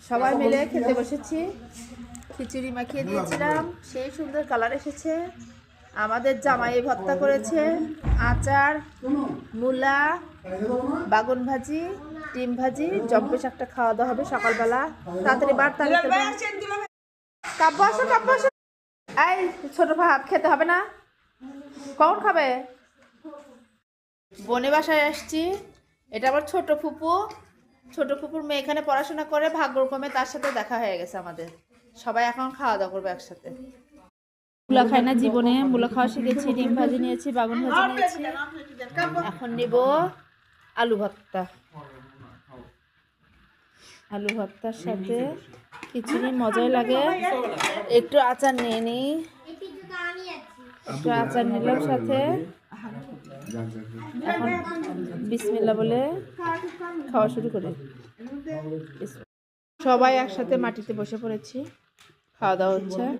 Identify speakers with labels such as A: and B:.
A: সবাই মিলে খেতে বসেছি। খিচুড়ি মাখিয়ে দিয়েছিলাম, সেই সুন্দর কালার এসেছে। আমাদের জামাই ভর্তা করেছে, আচার, মূলা, বাগুন ভাজি, ডিম ভাজি, জম্পেশ একটা খাওয়া দাওয়া হবে সকালবেলা। তাড়াতাড়ি কাব্য আসো, কাব্য আসো। এই ছোট ভাত খেতে হবে না? কখন খাবে? বোনের বাসায় আসছি। এটা আমার ছোট ফুপু। ছোট ফুপুর মেয়ে এখানে পড়াশোনা করে, ভাগ্যক্রমে তার সাথে দেখা হয়ে গেছে আমাদের। সবাই এখন খাওয়া দাওয়া করবে একসাথে। মূলা খাই না জীবনে, মূলা খাওয়া শিখেছি। ডিম ভাজি নিয়েছি, বাগুন ভাজি নিয়েছি। এখন নিব আলু ভর্তা। আলু ভর্তার সাথে খিচুড়ি মজাই লাগে। একটু আচার নিয়ে নিই, একটু আচার নিলাম সাথে। এখন বিসমিল্লাহ বলে খাওয়া শুরু করি। সবাই একসাথে মাটিতে বসে পড়েছি, খাওয়া দাওয়া হচ্ছে।